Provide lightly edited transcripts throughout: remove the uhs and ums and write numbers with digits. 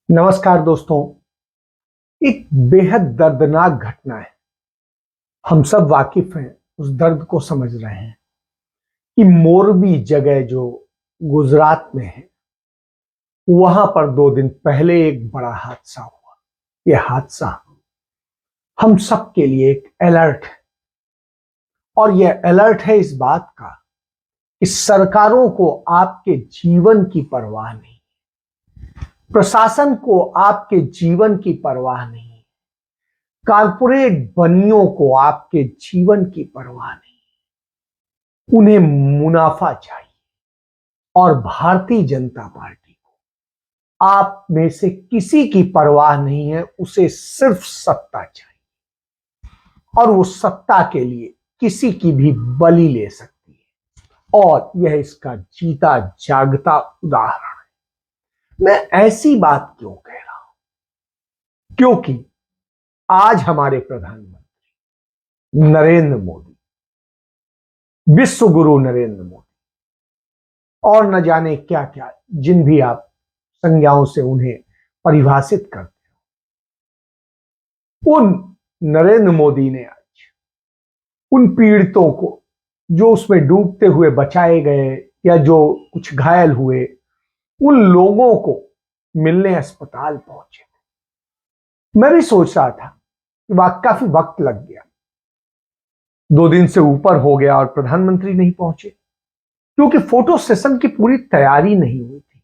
नमस्कार दोस्तों। एक बेहद दर्दनाक घटना है। हम सब वाकिफ हैं, उस दर्द को समझ रहे हैं कि मोरबी जगह जो गुजरात में है, वहां पर 2 दिन पहले एक बड़ा हादसा हुआ। यह हादसा हम सब के लिए एक अलर्ट है, और यह अलर्ट है इस बात का कि सरकारों को आपके जीवन की परवाह नहीं, प्रशासन को आपके जीवन की परवाह नहीं, कारपोरेट बनियों को आपके जीवन की परवाह नहीं। उन्हें मुनाफा चाहिए, और भारतीय जनता पार्टी को आप में से किसी की परवाह नहीं है। उसे सिर्फ सत्ता चाहिए, और वो सत्ता के लिए किसी की भी बलि ले सकती है, और यह इसका जीता जागता उदाहरण है। मैं ऐसी बात क्यों कह रहा हूं? क्योंकि आज हमारे प्रधानमंत्री नरेंद्र मोदी, विश्व गुरु नरेंद्र मोदी, और न जाने क्या क्या जिन भी आप संज्ञाओं से उन्हें परिभाषित करते हो, उन नरेंद्र मोदी ने आज उन पीड़ितों को, जो उसमें डूबते हुए बचाए गए या जो कुछ घायल हुए, उन लोगों को मिलने अस्पताल पहुंचे। मैं भी सोच रहा था कि काफी वक्त लग गया, 2 दिन से ऊपर हो गया और प्रधानमंत्री नहीं पहुंचे, क्योंकि फोटो सेशन की पूरी तैयारी नहीं हुई थी।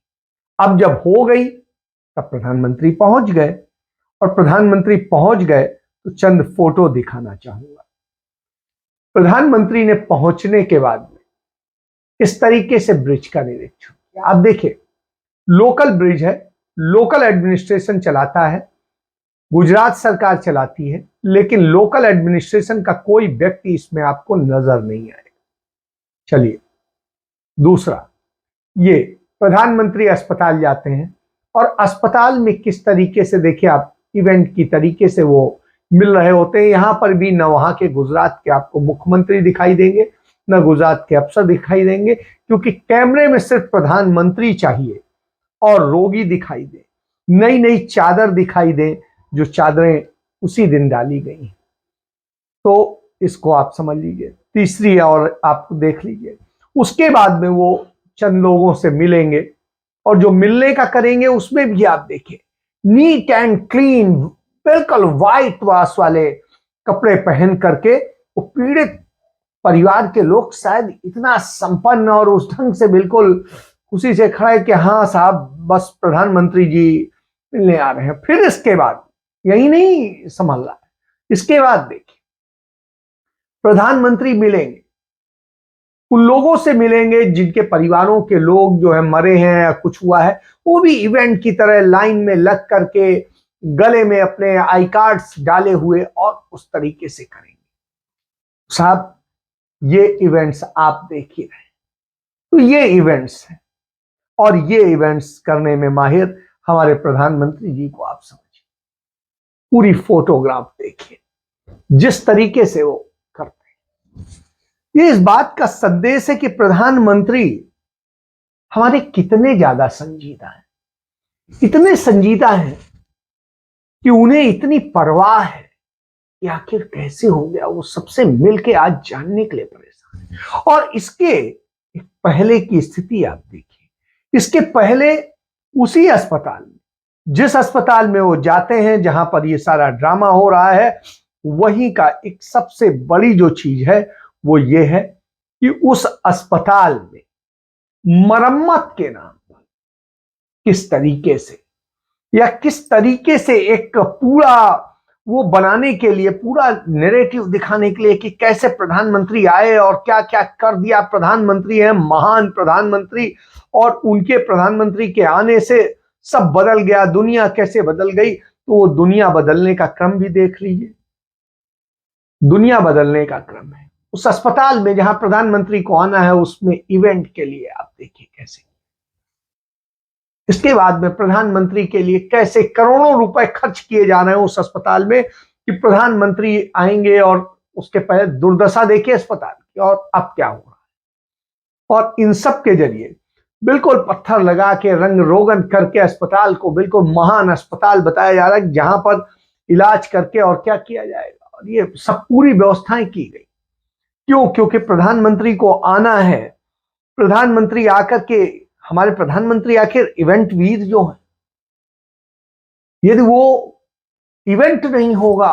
अब जब हो गई तब प्रधानमंत्री पहुंच गए, और प्रधानमंत्री पहुंच गए तो चंद फोटो दिखाना चाहूंगा। प्रधानमंत्री ने पहुंचने के बाद में इस तरीके से ब्रिज का निरीक्षण किया। आप देखिए, लोकल ब्रिज है, लोकल एडमिनिस्ट्रेशन चलाता है, गुजरात सरकार चलाती है, लेकिन लोकल एडमिनिस्ट्रेशन का कोई व्यक्ति इसमें आपको नजर नहीं आएगा। चलिए, दूसरा, ये प्रधानमंत्री अस्पताल जाते हैं, और अस्पताल में किस तरीके से, देखिए आप, इवेंट की तरीके से वो मिल रहे होते हैं। यहां पर भी न वहां के गुजरात के आपको मुख्यमंत्री दिखाई देंगे, न गुजरात के अफसर दिखाई देंगे, क्योंकि कैमरे में सिर्फ प्रधानमंत्री चाहिए और रोगी दिखाई दे, नई नई चादर दिखाई दे, जो चादरें उसी दिन डाली गई। तो इसको आप समझ लीजिए। तीसरी और आप देख लीजिए, उसके बाद में वो चंद लोगों से मिलेंगे, और जो मिलने का करेंगे उसमें भी आप देखिए, नीट एंड क्लीन, बिल्कुल व्हाइट वाश वाले कपड़े पहन करके वो पीड़ित परिवार के लोग शायद इतना संपन्न और उस ढंग से बिल्कुल खुशी से खड़ा है कि हाँ साहब, बस प्रधानमंत्री जी मिलने आ रहे हैं। फिर इसके बाद यही नहीं संभल रहा है, इसके बाद देखिए, प्रधानमंत्री मिलेंगे, उन लोगों से मिलेंगे जिनके परिवारों के लोग जो है मरे हैं या कुछ हुआ है, वो भी इवेंट की तरह लाइन में लग करके गले में अपने आई कार्ड्स डाले हुए और उस तरीके से करेंगे। साहब, ये इवेंट्स आप देख ही रहे हैं। तो ये इवेंट्स हैं, और ये इवेंट्स करने में माहिर हमारे प्रधानमंत्री जी को आप समझिए। पूरी फोटोग्राफ देखिए, जिस तरीके से वो करते हैं, ये इस बात का संदेश है कि प्रधानमंत्री हमारे कितने ज्यादा संजीदा हैं। इतने संजीदा हैं कि उन्हें इतनी परवाह है कि आखिर कैसे हो गया। वो सबसे मिलके आज जानने के लिए परेशान है। और इसके पहले की स्थिति आप देखिए, इसके पहले उसी अस्पताल में, जिस अस्पताल में वो जाते हैं, जहां पर ये सारा ड्रामा हो रहा है, वहीं का एक सबसे बड़ी जो चीज है वो ये है कि उस अस्पताल में मरम्मत के नाम पर किस तरीके से, या किस तरीके से एक पूरा वो बनाने के लिए, पूरा नैरेटिव दिखाने के लिए कि कैसे प्रधानमंत्री आए और क्या क्या कर दिया। प्रधानमंत्री है, महान प्रधानमंत्री, और उनके प्रधानमंत्री के आने से सब बदल गया, दुनिया कैसे बदल गई। तो वो दुनिया बदलने का क्रम भी देख लीजिए, दुनिया बदलने का क्रम है उस अस्पताल में जहां प्रधानमंत्री को आना है, उसमें इवेंट के लिए आप देखिए कैसे। इसके बाद में प्रधानमंत्री के लिए कैसे करोड़ों रुपए खर्च किए जा रहे हैं उस अस्पताल में, कि प्रधानमंत्री आएंगे, और उसके पहले दुर्दशा देखिए अस्पताल की, और अब क्या हो रहा है। और इन सब के जरिए बिल्कुल पत्थर लगा के रंग रोगन करके अस्पताल को बिल्कुल महान अस्पताल बताया जा रहा है जहां पर इलाज करके और क्या किया जाएगा, और ये सब पूरी व्यवस्थाएं की गई। क्यों? क्योंकि प्रधानमंत्री को आना है। प्रधानमंत्री आकर के, हमारे प्रधानमंत्री आखिर इवेंट वीर जो है, यदि वो इवेंट नहीं होगा,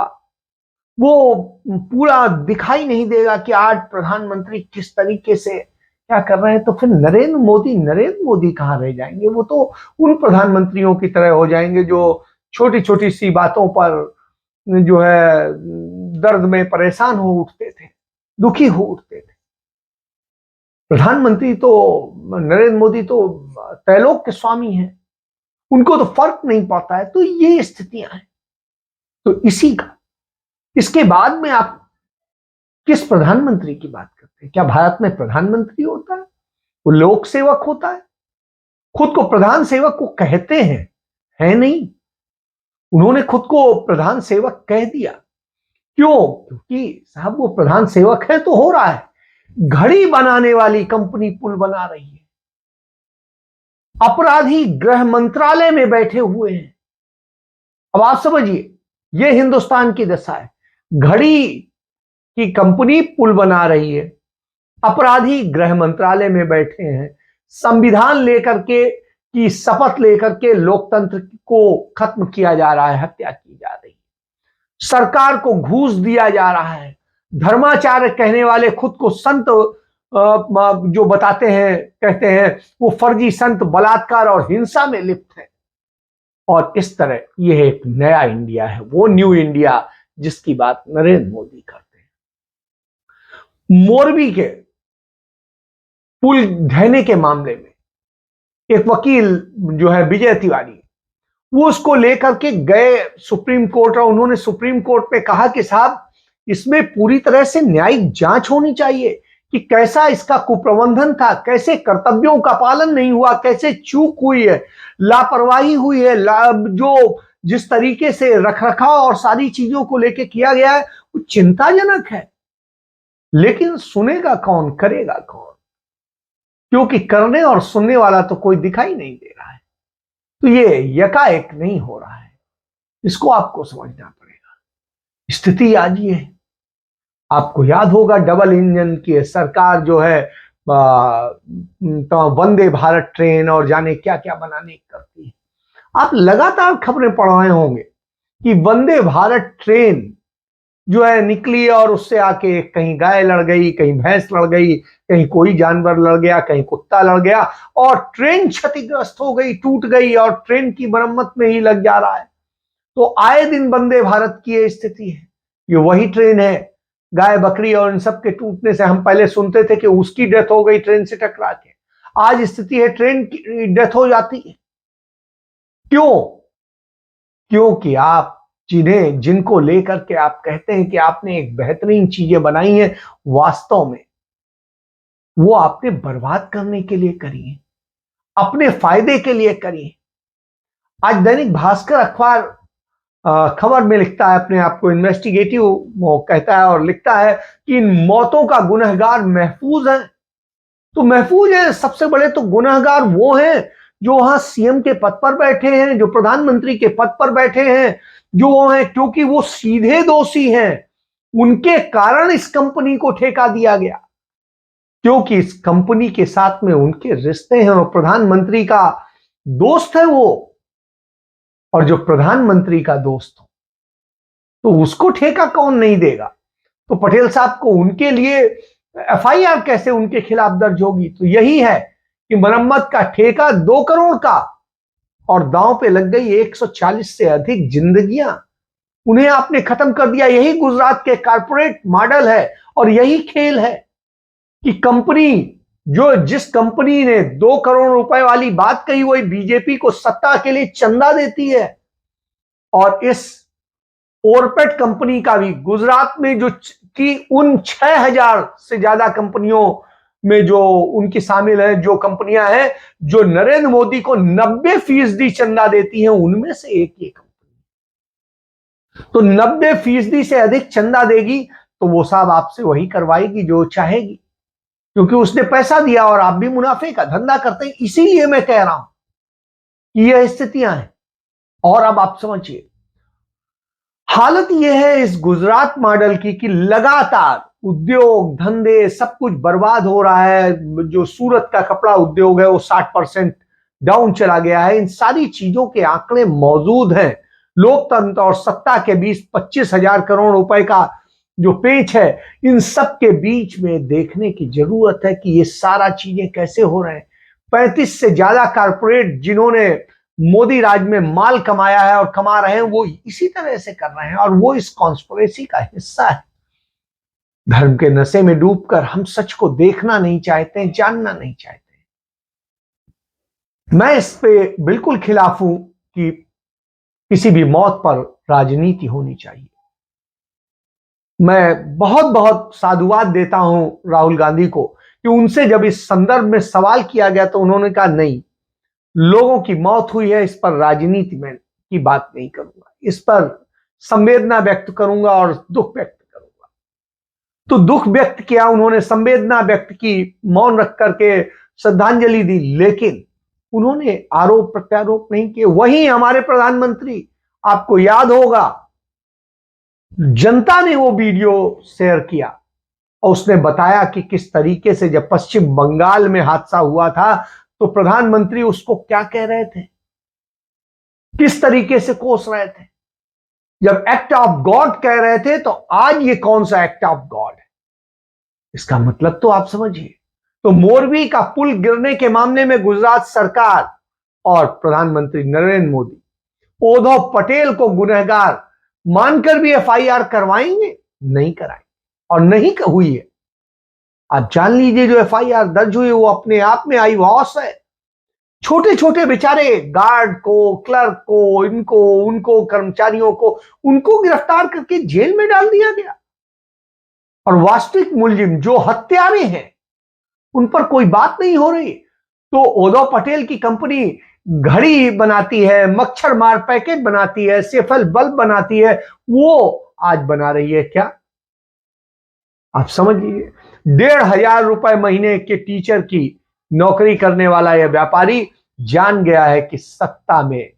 वो पूरा दिखाई नहीं देगा कि आज प्रधानमंत्री किस तरीके से क्या कर रहे हैं, तो फिर नरेंद्र मोदी कहां रह जाएंगे? वो तो उन प्रधानमंत्रियों की तरह हो जाएंगे जो छोटी छोटी सी बातों पर जो है दर्द में परेशान हो उठते थे, दुखी हो उठते थे। प्रधानमंत्री तो, नरेंद्र मोदी तो त्रैलोक के स्वामी हैं, उनको तो फर्क नहीं पड़ता है। तो ये स्थितियां हैं। तो इसके बाद में आप किस प्रधानमंत्री की बात करते हैं? क्या भारत में प्रधानमंत्री होता है? वो लोक सेवक होता है? खुद को प्रधान सेवक को कहते हैं, है नहीं। उन्होंने खुद को प्रधान सेवक कह दिया। क्यों? क्योंकि साहब वो प्रधान सेवक है तो हो रहा है। घड़ी बनाने वाली कंपनी पुल बना रही है, अपराधी गृह मंत्रालय में बैठे हुए हैं। अब आप समझिए, ये हिंदुस्तान की दशा है। घड़ी की कंपनी पुल बना रही है, अपराधी गृह मंत्रालय में बैठे हैं, संविधान लेकर के की शपथ लेकर के लोकतंत्र को खत्म किया जा रहा है, हत्या की जा रही है, सरकार को घूस दिया जा रहा है। धर्माचार्य कहने वाले खुद को संत जो बताते हैं, कहते हैं वो फर्जी संत बलात्कार और हिंसा में लिप्त है। और इस तरह यह एक नया इंडिया है, वो न्यू इंडिया जिसकी बात नरेंद्र मोदी करते हैं। मोरबी के पुल ढहने के मामले में एक वकील जो है विजय तिवारी, वो उसको लेकर के गए सुप्रीम कोर्ट, और उन्होंने सुप्रीम कोर्ट में कहा कि साहब इसमें पूरी तरह से न्यायिक जांच होनी चाहिए कि कैसा इसका कुप्रबंधन था, कैसे कर्तव्यों का पालन नहीं हुआ, कैसे चूक हुई है, लापरवाही हुई है, जो जिस तरीके से रखरखाव और सारी चीजों को लेकर किया गया है वो चिंताजनक है। लेकिन सुनेगा कौन, करेगा कौन? क्योंकि करने और सुनने वाला तो कोई दिखाई नहीं दे रहा है। तो ये यकाएक नहीं हो रहा है, इसको आपको समझना पड़ेगा। स्थिति आज ये है। आपको याद होगा डबल इंजन की सरकार जो है तो वंदे भारत ट्रेन और जाने क्या क्या बनाने करती है। आप लगातार खबरें पढ़ रहे होंगे कि वंदे भारत ट्रेन जो है निकली और उससे आके कहीं गाय लड़ गई, कहीं भैंस लड़ गई, कहीं कोई जानवर लड़ गया, कहीं कुत्ता लड़ गया, और ट्रेन क्षतिग्रस्त हो गई, टूट गई, और ट्रेन की मरम्मत में ही लग जा रहा है। तो आए दिन वंदे भारत की ये स्थिति है। ये वही ट्रेन है, गाय बकरी और इन सब के टूटने से हम पहले सुनते थे कि उसकी डेथ हो गई ट्रेन से टकरा के, आज स्थिति है ट्रेन की डेथ हो जाती है। क्यों? क्योंकि आप जिनको लेकर के आप कहते हैं कि आपने एक बेहतरीन चीजें बनाई हैं, वास्तव में वो आपने बर्बाद करने के लिए करी है, अपने फायदे के लिए करी है। आज दैनिक भास्कर अखबार खबर में लिखता है, अपने आप को इन्वेस्टिगेटिव कहता है और लिखता है कि इन मौतों का गुनहगार महफूज है। तो महफूज है, सबसे बड़े तो गुनहगार वो हैं जो वहां सीएम के पद पर बैठे हैं, जो प्रधानमंत्री के पद पर बैठे हैं, जो वो हैं, क्योंकि वो सीधे दोषी हैं। उनके कारण इस कंपनी को ठेका दिया गया, क्योंकि इस कंपनी के साथ में उनके रिश्ते हैं, और प्रधानमंत्री का दोस्त है वो। और जो प्रधानमंत्री का दोस्त हो तो उसको ठेका कौन नहीं देगा? तो पटेल साहब को, उनके लिए एफआईआर कैसे उनके खिलाफ दर्ज होगी? तो यही है कि मरम्मत का ठेका 2 करोड़ का, और दांव पे लग गई 140 से अधिक जिंदगियां, उन्हें आपने खत्म कर दिया। यही गुजरात के कारपोरेट मॉडल है, और यही खेल है कि कंपनी, जिस कंपनी ने 2 करोड़ रुपए वाली बात कही, वही बीजेपी को सत्ता के लिए चंदा देती है। और इस ओरपेट कंपनी का भी गुजरात में जो कि उन 6000 से ज्यादा कंपनियों में जो उनकी शामिल है, जो कंपनियां हैं जो नरेंद्र मोदी को 90% चंदा देती हैं, उनमें से एक ये कंपनी। तो 90% से अधिक चंदा देगी तो वो साहब आपसे वही करवाएगी जो चाहेगी, क्योंकि उसने पैसा दिया और आप भी मुनाफे का धंधा करते हैं। इसीलिए मैं कह रहा हूं कि यह स्थितियां हैं। और अब आप समझिए, हालत यह है इस गुजरात मॉडल की कि लगातार उद्योग धंधे सब कुछ बर्बाद हो रहा है। जो सूरत का कपड़ा उद्योग है वो 60% डाउन चला गया है। इन सारी चीजों के आंकड़े मौजूद हैं। लोकतंत्र और सत्ता के बीच 25,000 करोड़ रुपए का जो पेच है, इन सब के बीच में देखने की जरूरत है कि ये सारा चीजें कैसे हो रहे हैं। 35 से ज्यादा कारपोरेट जिन्होंने मोदी राज में माल कमाया है और कमा रहे हैं, वो इसी तरह से कर रहे हैं और वो इस कॉन्स्पिरेसी का हिस्सा है। धर्म के नशे में डूबकर हम सच को देखना नहीं चाहते, जानना नहीं चाहते। मैं इस पे बिल्कुल खिलाफ हूं कि किसी भी मौत पर राजनीति होनी चाहिए। मैं बहुत बहुत साधुवाद देता हूं राहुल गांधी को कि उनसे जब इस संदर्भ में सवाल किया गया तो उन्होंने कहा नहीं, लोगों की मौत हुई है, इस पर राजनीति में की बात नहीं करूंगा, इस पर संवेदना व्यक्त करूंगा और दुख व्यक्त करूंगा। तो दुख व्यक्त किया उन्होंने, संवेदना व्यक्त की, मौन रख करके श्रद्धांजलि दी, लेकिन उन्होंने आरोप प्रत्यारोप नहीं किए। वहीं हमारे प्रधानमंत्री, आपको याद होगा, जनता ने वो वीडियो शेयर किया और उसने बताया कि किस तरीके से जब पश्चिम बंगाल में हादसा हुआ था तो प्रधानमंत्री उसको क्या कह रहे थे, किस तरीके से कोस रहे थे। जब एक्ट ऑफ गॉड कह रहे थे तो आज ये कौन सा एक्ट ऑफ गॉड है? इसका मतलब तो आप समझिए। तो मोरबी का पुल गिरने के मामले में गुजरात सरकार और प्रधानमंत्री नरेंद्र मोदी उद्धव पटेल को गुनहगार मानकर भी एफआईआर करवाएंगे? नहीं कराएंगे और नहीं हुई है। आप जान लीजिए, जो एफआईआर दर्ज हुई वो अपने आप में आई वॉस है। छोटे छोटे बेचारे गार्ड को, क्लर्क को, इनको उनको कर्मचारियों को, उनको गिरफ्तार करके जेल में डाल दिया गया। और वास्तविक मुलजिम जो हत्यारे हैं उन पर कोई बात नहीं हो रही। तो उद्धव पटेल की कंपनी घड़ी बनाती है, मच्छर मार पैकेट बनाती है, सेफल बल्ब बनाती है, वो आज बना रही है क्या? आप समझ लीजिए, 1,500 रुपए महीने के टीचर की नौकरी करने वाला यह व्यापारी जान गया है कि सत्ता में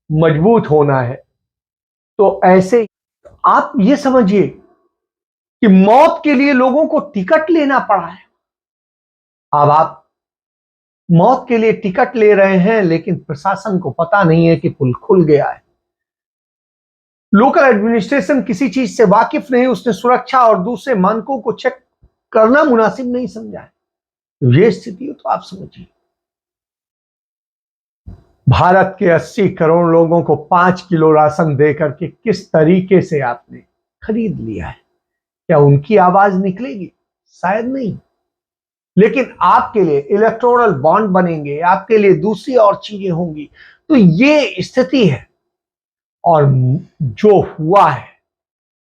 मजबूत होना है। तो ऐसे आप ये समझिए कि मौत के लिए लोगों को टिकट लेना पड़ा है। अब आप मौत के लिए टिकट ले रहे हैं, लेकिन प्रशासन को पता नहीं है कि पुल खुल गया है। लोकल एडमिनिस्ट्रेशन किसी चीज से वाकिफ नहीं, उसने सुरक्षा और दूसरे मानकों को चेक करना मुनासिब नहीं समझा है। ये स्थिति हो तो आप समझिए, भारत के 80 करोड़ लोगों को 5 किलो राशन देकर के किस तरीके से आपने खरीद लिया है। क्या उनकी आवाज निकलेगी? शायद नहीं। लेकिन आपके लिए इलेक्टोरल बॉन्ड बनेंगे, आपके लिए दूसरी और चीजें होंगी। तो ये स्थिति है और जो हुआ है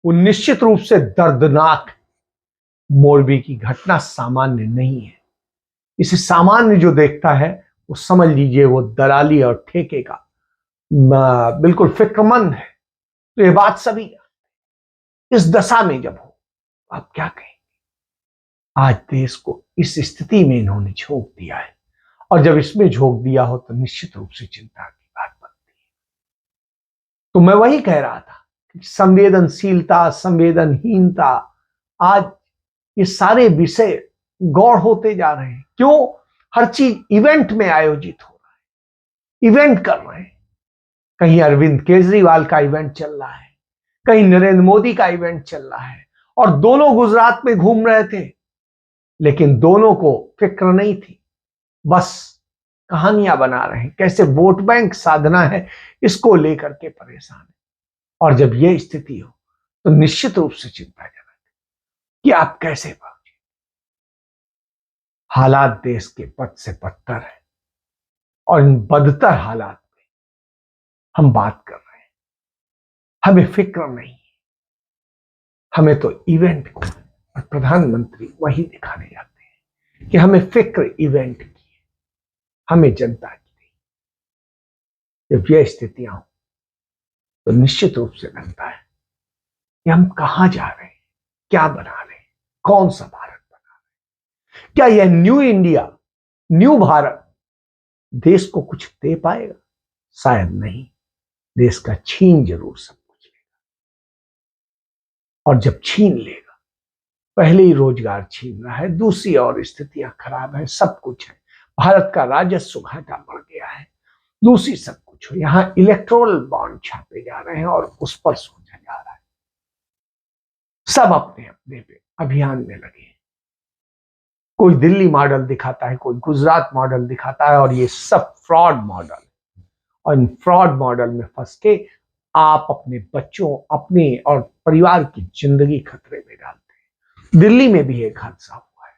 वो निश्चित रूप से दर्दनाक है। मोरबी की घटना सामान्य नहीं है। इसे सामान्य जो देखता है वो समझ लीजिए वो दलाली और ठेके का बिल्कुल फिक्रमंद है। तो ये बात सभी इस दशा में जब हो, आप क्या कहें? आज देश को इस स्थिति में इन्होंने झोंक दिया है और जब इसमें झोंक दिया हो तो निश्चित रूप से चिंता की बात बनती है। तो मैं वही कह रहा था कि संवेदनशीलता, संवेदनहीनता, आज ये सारे विषय गौड़ होते जा रहे हैं। क्यों? हर चीज इवेंट में आयोजित हो रहा है, इवेंट कर रहे हैं। कहीं अरविंद केजरीवाल का इवेंट चल रहा है, कहीं नरेंद्र मोदी का इवेंट चल रहा है और दोनों गुजरात में घूम रहे थे, लेकिन दोनों को फिक्र नहीं थी। बस कहानियां बना रहे हैं, कैसे वोट बैंक साधना है, इसको लेकर के परेशान है। और जब यह स्थिति हो तो निश्चित रूप से चिंताजनक है कि आप कैसे पहुंचे। हालात देश के पद से बदतर है और इन बदतर हालात में हम बात कर रहे हैं। हमें फिक्र नहीं है, हमें तो इवेंट को, और प्रधानमंत्री वही दिखाने जाते हैं कि हमें फिक्र इवेंट की है, हमें जनता की नहीं। जब यह स्थितियां हो तो निश्चित रूप से लगता है कि हम कहां जा रहे हैं, क्या बना रहे हैं, कौन सा भारत बना रहे हैं। क्या यह न्यू इंडिया, न्यू भारत देश को कुछ दे पाएगा? शायद नहीं। देश का छीन जरूर सब कुछ लेगा, और जब छीन लेगा, पहले ही रोजगार छीन रहा है, दूसरी और स्थितियां खराब है, सब कुछ है। भारत का राजस्व घाटा बढ़ गया है, दूसरी सब कुछ हो। यहां इलेक्ट्रोल बॉन्ड छापे जा रहे हैं और उस पर सोचा जा रहा है। सब अपने अपने पे अभियान में लगे हैं। कोई दिल्ली मॉडल दिखाता है, कोई गुजरात मॉडल दिखाता है, और ये सब फ्रॉड मॉडल। और इन फ्रॉड मॉडल में फंस के आप अपने बच्चों, अपने और परिवार की जिंदगी खतरे में डालते हैं। दिल्ली में भी एक हादसा हुआ है।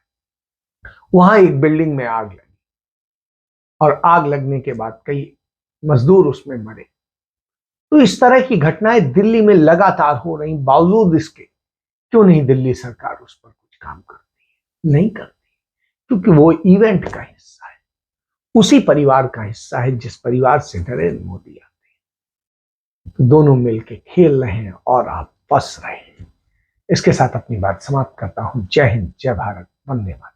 वहां एक बिल्डिंग में आग लगी, और आग लगने के बाद कई मजदूर उसमें मरे। तो इस तरह की घटनाएं दिल्ली में लगातार हो रही, बावजूद इसके क्यों नहीं दिल्ली सरकार उस पर कुछ काम करती है? नहीं करती, क्योंकि वो इवेंट का हिस्सा है, उसी परिवार का हिस्सा है जिस परिवार से नरेंद्र मोदी आते हैं। तो दोनों मिलके खेल रहे हैं और आप फंस रहे हैं। इसके साथ अपनी बात समाप्त करता हूं। जय हिंद, जय भारत, वंदे मातरम।